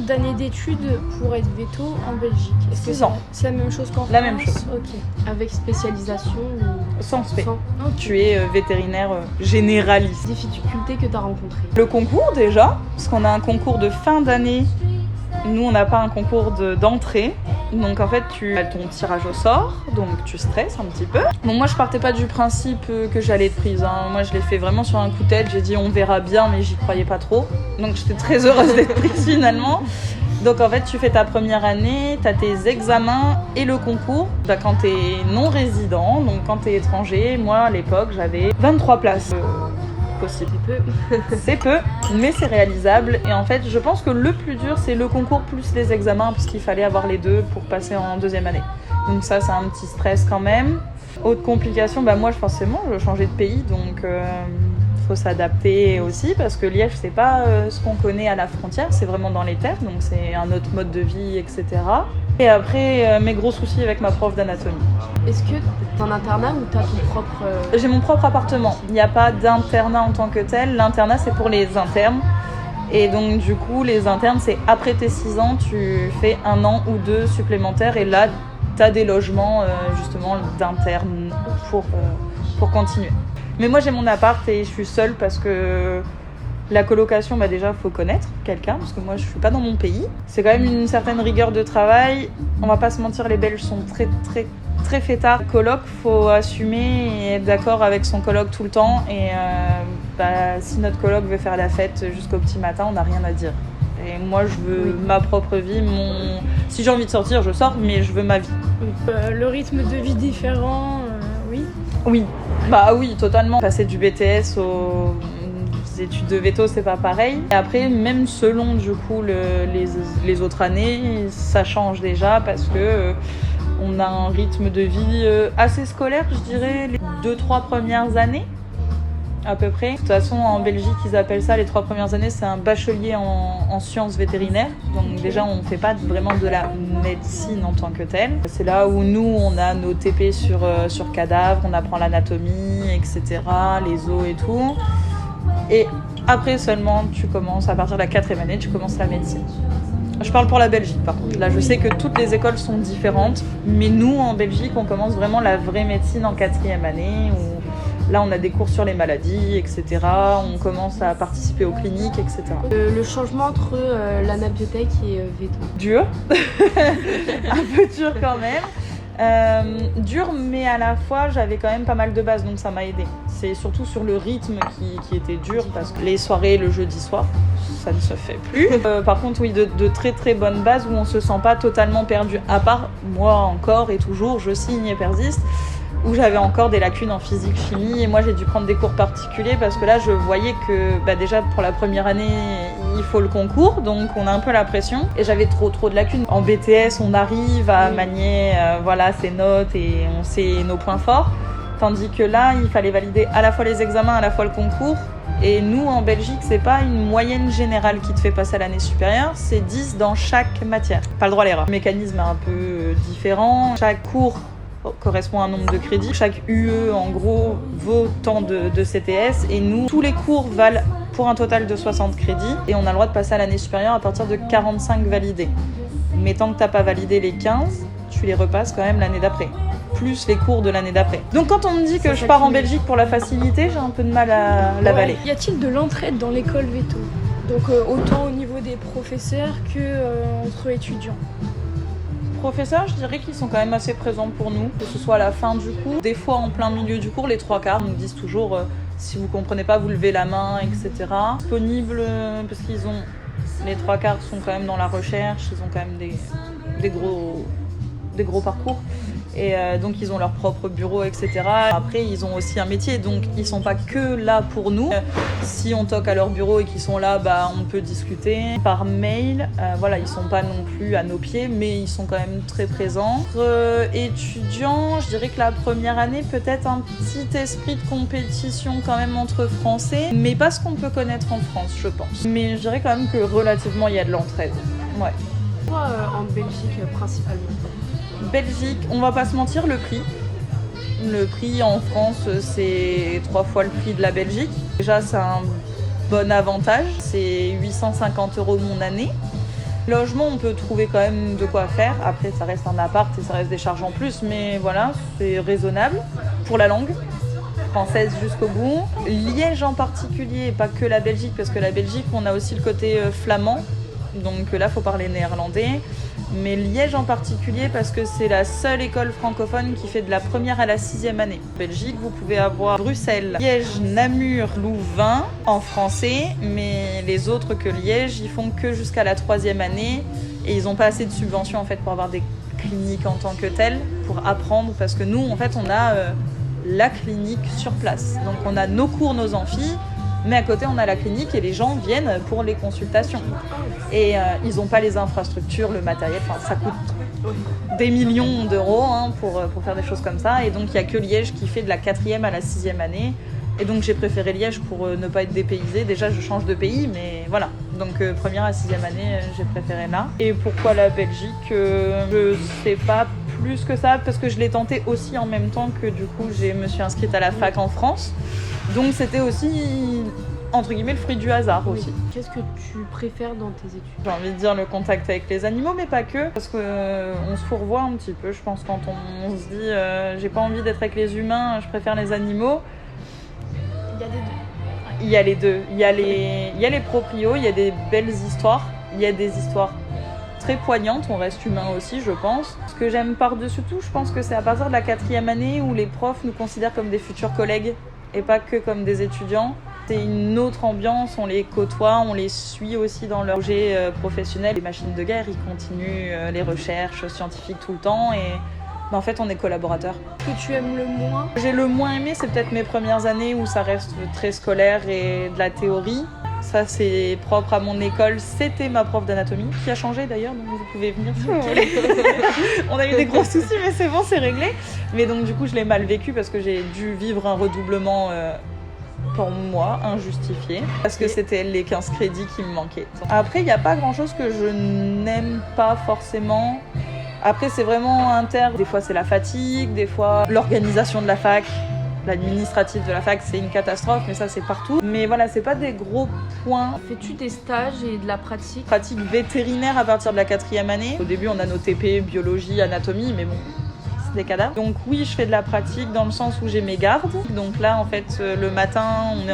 d'années d'études pour être veto en Belgique? Est-ce que 6 ans. c'est la même chose qu'en France? La même chose. Ok. Avec spécialisation ou... Sans spé. Ok. Tu es vétérinaire généraliste. Des difficultés que tu as rencontrées? Le concours déjà, parce qu'on a un concours de fin d'année. Nous, on n'a pas un concours d'entrée. Donc en fait, tu as ton tirage au sort, donc tu stresses un petit peu. Bon, moi, je partais pas du principe que j'allais être prise. Hein. Moi, je l'ai fait vraiment sur un coup de tête. J'ai dit, on verra bien, mais j'y croyais pas trop. Donc j'étais très heureuse d'être prise finalement. Donc en fait, tu fais ta première année, tu as tes examens et le concours. Bah, quand tu es non résident, donc quand tu es étranger, moi à l'époque, j'avais 23 places possibles. C'est peu, mais c'est réalisable. Et en fait, je pense que le plus dur, c'est le concours plus les examens, parce qu'il fallait avoir les deux pour passer en deuxième année. Donc ça, c'est un petit stress quand même. Autre complication, bah moi, forcément, je changeais de pays, donc... faut s'adapter aussi parce que Liège c'est pas ce qu'on connaît à la frontière, c'est vraiment dans les terres, donc c'est un autre mode de vie, etc. Et après mes gros soucis avec ma prof d'anatomie. Est-ce que t'es en internat ou t'as ton propre... J'ai mon propre appartement, il n'y a pas d'internat en tant que tel, l'internat c'est pour les internes. Et donc du coup les internes c'est après tes 6 ans, tu fais 1 an ou 2 supplémentaires et là t'as des logements justement d'internes pour continuer. Mais moi j'ai mon appart et je suis seule parce que la colocation, bah déjà faut connaître quelqu'un parce que moi je suis pas dans mon pays. C'est quand même une certaine rigueur de travail. On va pas se mentir, les Belges sont très fêtards. Coloc, faut assumer et être d'accord avec son coloc tout le temps. Et si notre coloc veut faire la fête jusqu'au petit matin, on n'a rien à dire. Et moi je veux ma propre vie. Si j'ai envie de sortir, je sors, mais je veux ma vie. Le rythme de vie différent, oui. Oui. Bah oui, totalement. Passer du BTS aux études de veto, c'est pas pareil. Et après, même selon du coup les autres années, ça change déjà parce que on a un rythme de vie assez scolaire, je dirais, les 2-3 premières années à peu près. De toute façon, en Belgique, ils appellent ça les 3 premières années, c'est un bachelier en sciences vétérinaires. Donc déjà, on ne fait pas vraiment de la médecine en tant que telle. C'est là où nous, on a nos TP sur cadavres, on apprend l'anatomie, etc., les os et tout. Et après seulement, tu commences, à partir de la 4e année, tu commences la médecine. Je parle pour la Belgique par contre. Là, je sais que toutes les écoles sont différentes, mais nous, en Belgique, on commence vraiment la vraie médecine en 4e année, où là, on a des cours sur les maladies, etc. On commence à participer aux cliniques, etc. Le changement entre l'anabiotech et veto. Dur. Un peu dur quand même. Dur, mais à la fois, j'avais quand même pas mal de bases, donc ça m'a aidé. C'est surtout sur le rythme qui était dur, parce que les soirées, le jeudi soir, ça ne se fait plus. Par contre, oui, de très bonnes bases où on se sent pas totalement perdu. À part, moi encore et toujours, je signe et persiste, où j'avais encore des lacunes en physique, chimie, et moi j'ai dû prendre des cours particuliers parce que là je voyais que déjà pour la première année il faut le concours, donc on a un peu la pression, et j'avais trop de lacunes. En BTS on arrive à manier ses notes et on sait nos points forts, tandis que là il fallait valider à la fois les examens, à la fois le concours. Et nous, en Belgique, c'est pas une moyenne générale qui te fait passer à l'année supérieure, c'est 10 dans chaque matière. Pas le droit à l'erreur. Le mécanisme est un peu différent. Chaque cours correspond à un nombre de crédits. Chaque UE, en gros, vaut tant de CTS. Et nous, tous les cours valent pour un total de 60 crédits. Et on a le droit de passer à l'année supérieure à partir de 45 validés. Mais tant que t'as pas validé les 15, tu les repasses quand même l'année d'après. Plus les cours de l'année d'après. Donc quand on me dit que je pars en Belgique pour la facilité, j'ai un peu de mal à l'avaler. Y a-t-il de l'entraide dans l'école veto? Donc autant au niveau des professeurs que entre étudiants? Professeurs, je dirais qu'ils sont quand même assez présents pour nous, que ce soit à la fin du cours. Des fois en plein milieu du cours, les 3/4 nous disent toujours si vous comprenez pas, vous levez la main, etc. Disponibles parce qu'ils ont... Les 3/4 sont quand même dans la recherche, ils ont quand même des gros parcours. Et donc ils ont leur propre bureau, etc. Après ils ont aussi un métier, donc ils sont pas que là pour nous. Si on toque à leur bureau et qu'ils sont là, on peut discuter par mail. Ils sont pas non plus à nos pieds, mais ils sont quand même très présents. Étudiants, je dirais que la première année, peut-être un petit esprit de compétition quand même entre Français, mais pas ce qu'on peut connaître en France, je pense. Mais je dirais quand même que relativement il y a de l'entraide. Ouais. Pourquoi en Belgique principalement? Belgique, on va pas se mentir, le prix. Le prix en France, c'est 3 fois le prix de la Belgique. Déjà, c'est un bon avantage. C'est 850 € mon année. Logement, on peut trouver quand même de quoi faire. Après, ça reste un appart et ça reste des charges en plus, mais voilà, c'est raisonnable pour la langue française jusqu'au bout. Liège en particulier, et pas que la Belgique, parce que la Belgique, on a aussi le côté flamand, donc là, il faut parler néerlandais. Mais Liège en particulier, parce que c'est la seule école francophone qui fait de la première à la 6e année. En Belgique, vous pouvez avoir Bruxelles, Liège, Namur, Louvain en français, mais les autres que Liège, ils font que jusqu'à la 3e année et ils n'ont pas assez de subventions en fait pour avoir des cliniques en tant que telles, pour apprendre, parce que nous, en fait, on a la clinique sur place. Donc on a nos cours, nos amphis, mais à côté on a la clinique et les gens viennent pour les consultations. Et ils n'ont pas les infrastructures, le matériel, enfin ça coûte des millions d'euros pour faire des choses comme ça. Et donc il n'y a que Liège qui fait de la 4e à la 6e année. Et donc j'ai préféré Liège pour ne pas être dépaysée. Déjà je change de pays, mais voilà. Donc première à 6e année, j'ai préféré là. Et pourquoi la Belgique je sais pas plus que ça, parce que je l'ai tenté aussi en même temps que du coup je me suis inscrite à la fac en France. Donc c'était aussi, entre guillemets, le fruit du hasard aussi. Qu'est-ce que tu préfères dans tes études ? J'ai envie de dire le contact avec les animaux, mais pas que. Parce qu'on se fourvoie un petit peu, je pense, quand on se dit j'ai pas envie d'être avec les humains, je préfère les animaux. Il y a des deux. Il y a les deux. Il y a les proprios, il y a des belles histoires, il y a des histoires très poignantes, on reste humain aussi, je pense. Ce que j'aime par-dessus tout, je pense que c'est à partir de la 4e année où les profs nous considèrent comme des futurs collègues et pas que comme des étudiants. C'est une autre ambiance, on les côtoie, on les suit aussi dans leur projet professionnel. Les machines de guerre, ils continuent les recherches scientifiques tout le temps et en fait on est collaborateurs. Ce que tu aimes le moins ? J'ai le moins aimé, c'est peut-être mes premières années où ça reste très scolaire et de la théorie. Ça c'est propre à mon école, c'était ma prof d'anatomie qui a changé d'ailleurs, donc vous pouvez venir si vous voulez. On a eu des gros soucis mais c'est bon, c'est réglé. Mais donc du coup je l'ai mal vécu parce que j'ai dû vivre un redoublement pour moi injustifié, parce que c'était les 15 crédits qui me manquaient. Après il n'y a pas grand chose que je n'aime pas forcément. Après c'est vraiment inter, des fois c'est la fatigue, des fois l'organisation de la fac. L'administratif de la fac, c'est une catastrophe, mais ça, c'est partout. Mais voilà, c'est pas des gros points. Fais-tu des stages et de la pratique ? Pratique vétérinaire à partir de la 4e année. Au début, on a nos TP, biologie, anatomie, mais bon, c'est des cadavres. Donc oui, je fais de la pratique dans le sens où j'ai mes gardes. Donc là, en fait, le matin, on est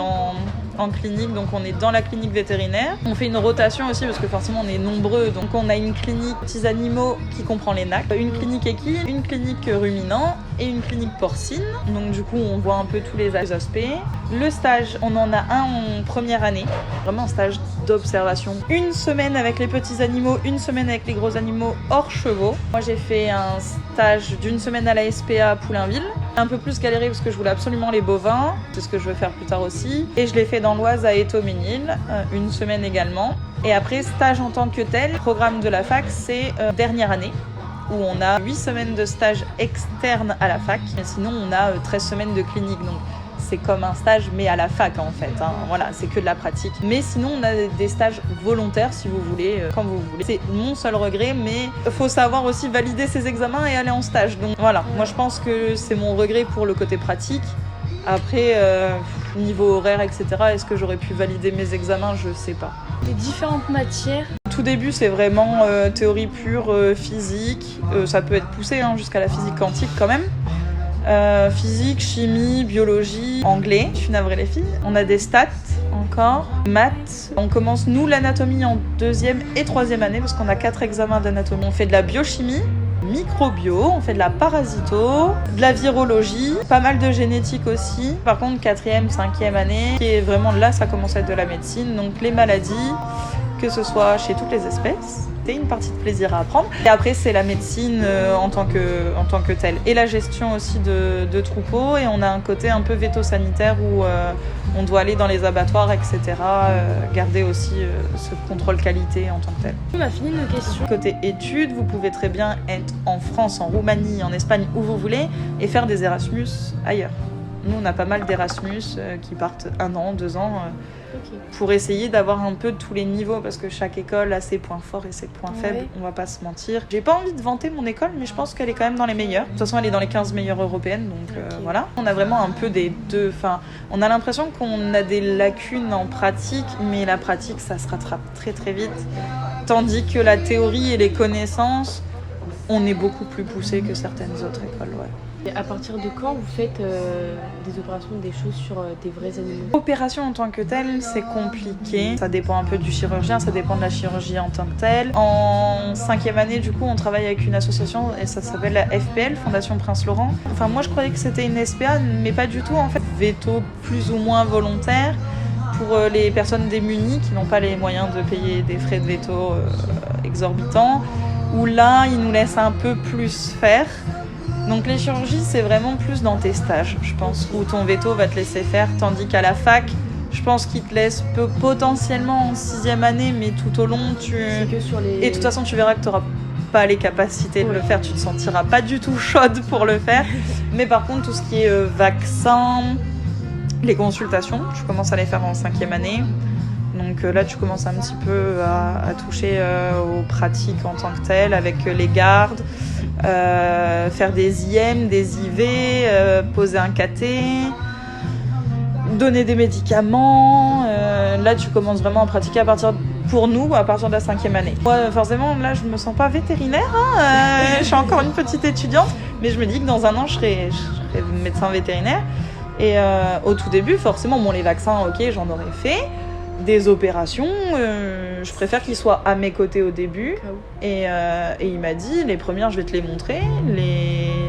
en clinique, donc on est dans la clinique vétérinaire. On fait une rotation aussi parce que forcément on est nombreux, donc on a une clinique petits animaux qui comprend les NAC, une clinique équine, une clinique ruminant et une clinique porcine. Donc du coup on voit un peu tous les aspects. Le stage, on en a un en première année, vraiment un stage d'observation. Une semaine avec les petits animaux, une semaine avec les gros animaux hors chevaux. Moi j'ai fait un stage d'une semaine à la SPA à Poulainville. Un peu plus galéré parce que je voulais absolument les bovins, c'est ce que je veux faire plus tard aussi. Et je l'ai fait dans l'Oise à Étaux-Ménil, une semaine également. Et après, stage en tant que tel, le programme de la fac, c'est dernière année, où on a 8 semaines de stage externe à la fac. Mais sinon, on a 13 semaines de clinique. Donc c'est comme un stage, mais à la fac en fait. Voilà, c'est que de la pratique. Mais sinon, on a des stages volontaires, si vous voulez, quand vous voulez. C'est mon seul regret, mais il faut savoir aussi valider ses examens et aller en stage. Donc voilà, moi je pense que c'est mon regret pour le côté pratique. Après, niveau horaire, etc., est-ce que j'aurais pu valider mes examens ? Je sais pas. Les différentes matières. Tout début, c'est vraiment théorie pure, physique. Ça peut être poussé jusqu'à la physique quantique quand même. Physique, chimie, biologie, anglais. Je suis navrée les filles. On a des stats encore, maths. On commence nous l'anatomie en 2e et 3e année parce qu'on a 4 examens d'anatomie. On fait de la biochimie, microbio, on fait de la parasito, de la virologie, pas mal de génétique aussi. Par contre 4e, 5e année, qui est vraiment là, ça commence à être de la médecine. Donc les maladies, que ce soit chez toutes les espèces. Une partie de plaisir à apprendre. Et après, c'est la médecine en tant que telle. Et la gestion aussi de troupeaux. Et on a un côté un peu veto-sanitaire où on doit aller dans les abattoirs, etc. Garder aussi ce contrôle qualité en tant que tel. On a fini nos questions. Côté études, vous pouvez très bien être en France, en Roumanie, en Espagne, où vous voulez, et faire des Erasmus ailleurs. Nous, on a pas mal d'Erasmus qui partent 1 an, 2 ans. Pour essayer d'avoir un peu de tous les niveaux parce que chaque école a ses points forts et ses points faibles, on va pas se mentir. J'ai pas envie de vanter mon école, mais je pense qu'elle est quand même dans les meilleures. De toute façon, elle est dans les 15 meilleures européennes, donc voilà. On a vraiment un peu des deux. Enfin, on a l'impression qu'on a des lacunes en pratique, mais la pratique, ça se rattrape très très vite. Tandis que la théorie et les connaissances, on est beaucoup plus poussé que certaines autres écoles. Ouais. Et à partir de quand vous faites des opérations, des choses sur des vrais animaux? L'opération en tant que telle, c'est compliqué. Ça dépend un peu du chirurgien, ça dépend de la chirurgie en tant que telle. En 5e année, du coup, on travaille avec une association et ça s'appelle la FPL, Fondation Prince Laurent. Enfin, moi, je croyais que c'était une SPA, mais pas du tout en fait. Veto plus ou moins volontaire pour les personnes démunies qui n'ont pas les moyens de payer des frais de veto exorbitants. Où là, ils nous laissent un peu plus faire. Donc les chirurgies, c'est vraiment plus dans tes stages, je pense, où ton veto va te laisser faire, tandis qu'à la fac, je pense qu'ils te laissent potentiellement en 6e année, mais tout au long, C'est que sur les... Et de toute façon, tu verras que tu n'auras pas les capacités de le faire, tu te sentiras pas du tout chaude pour le faire. Mais par contre, tout ce qui est vaccin, les consultations, je commence à les faire en 5e année. Donc là, tu commences un petit peu à toucher aux pratiques en tant que telles, avec les gardes, faire des IM, des IV, poser un cathé, donner des médicaments. Là, tu commences vraiment à pratiquer à partir de la 5e année. Moi, forcément, là, je me sens pas vétérinaire. Je suis encore une petite étudiante, mais je me dis que dans un an, je serai médecin vétérinaire. Et au tout début, forcément, les vaccins, ok, j'en aurais fait. Des opérations, je préfère qu'ils soient à mes côtés au début. Et il m'a dit, les premières, je vais te les montrer.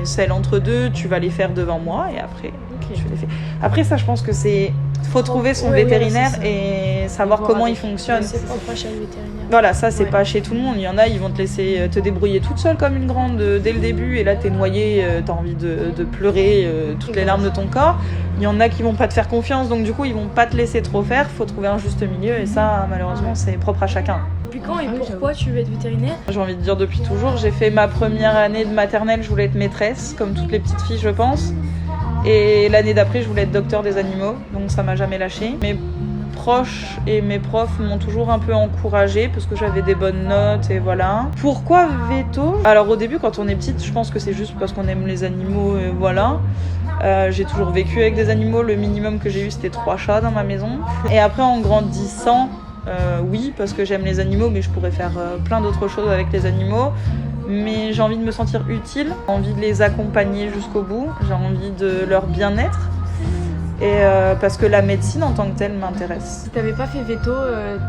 Celles entre deux, tu vas les faire devant moi. Et après, je les fais. Après, ça, je pense que c'est... faut trouver son vétérinaire et savoir comment il fonctionne. C'est propre à chaque vétérinaire. Voilà, ça, c'est pas chez tout le monde. Il y en a, ils vont te laisser te débrouiller toute seule comme une grande dès le début. Et là, t'es noyée, t'as envie de pleurer toutes les larmes de ton corps. Il y en a qui vont pas te faire confiance, donc du coup, ils vont pas te laisser trop faire. Faut trouver un juste milieu et ça, malheureusement, c'est propre à chacun. Depuis quand et pourquoi tu veux être vétérinaire? J'ai envie de dire depuis toujours. J'ai fait ma première année de maternelle, je voulais être maîtresse, comme toutes les petites filles, je pense. Et l'année d'après, je voulais être docteur des animaux, donc ça m'a jamais lâchée. Mes proches et mes profs m'ont toujours un peu encouragée parce que j'avais des bonnes notes et voilà. Pourquoi veto? Alors au début, quand on est petite, je pense que c'est juste parce qu'on aime les animaux et voilà. J'ai toujours vécu avec des animaux, le minimum que j'ai eu c'était 3 chats dans ma maison. Et après en grandissant, oui, parce que j'aime les animaux, mais je pourrais faire plein d'autres choses avec les animaux. Mais j'ai envie de me sentir utile, j'ai envie de les accompagner jusqu'au bout, j'ai envie de leur bien-être. Et parce que la médecine en tant que telle m'intéresse. Si t'avais pas fait veto,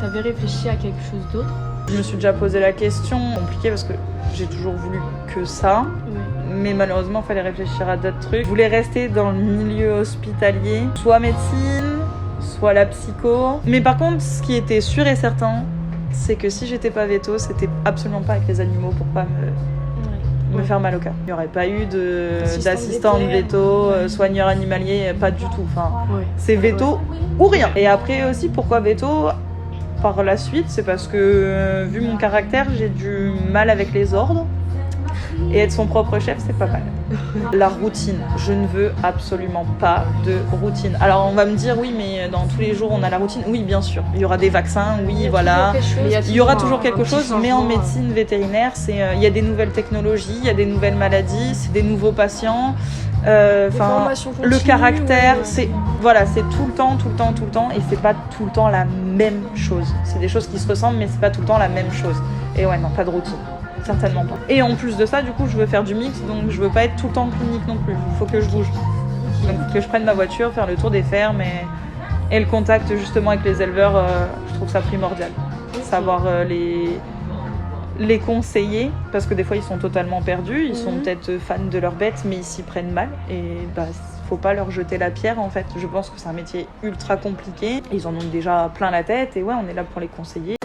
t'avais réfléchi à quelque chose d'autre? Je me suis déjà posé la question, compliqué parce que j'ai toujours voulu que ça. Mais malheureusement, il fallait réfléchir à d'autres trucs. Je voulais rester dans le milieu hospitalier, soit médecine, soit la psycho. Mais par contre, ce qui était sûr et certain, c'est que si j'étais pas veto, c'était absolument pas avec les animaux pour pas me faire mal au cœur. Il n'y aurait pas eu d'assistant de veto, soigneur animalier, pas du tout. Enfin, c'est veto ou rien. Et après aussi, pourquoi veto? Par la suite, c'est parce que vu mon caractère, j'ai du mal avec les ordres. Et être son propre chef, c'est pas mal. La routine, je ne veux absolument pas de routine. Alors on va me dire oui, mais dans tous les jours on a la routine. Oui, bien sûr, il y aura des vaccins, oui, voilà. Il y aura toujours quelque chose, mais en médecine vétérinaire, il y a des nouvelles technologies, il y a des nouvelles maladies, c'est des nouveaux patients. Le caractère, c'est tout le temps, et c'est pas tout le temps la même chose. C'est des choses qui se ressemblent, mais c'est pas tout le temps la même chose. Et ouais, non, pas de routine. Certainement pas. Et en plus de ça, du coup, je veux faire du mix, donc je veux pas être tout le temps clinique non plus. Il faut que je bouge. Donc que je prenne ma voiture, faire le tour des fermes et le contact justement avec les éleveurs, je trouve ça primordial. Savoir les conseiller, parce que des fois ils sont totalement perdus, ils sont peut-être fans de leurs bêtes, mais ils s'y prennent mal. Et faut pas leur jeter la pierre en fait. Je pense que c'est un métier ultra compliqué. Ils en ont déjà plein la tête et ouais, on est là pour les conseiller.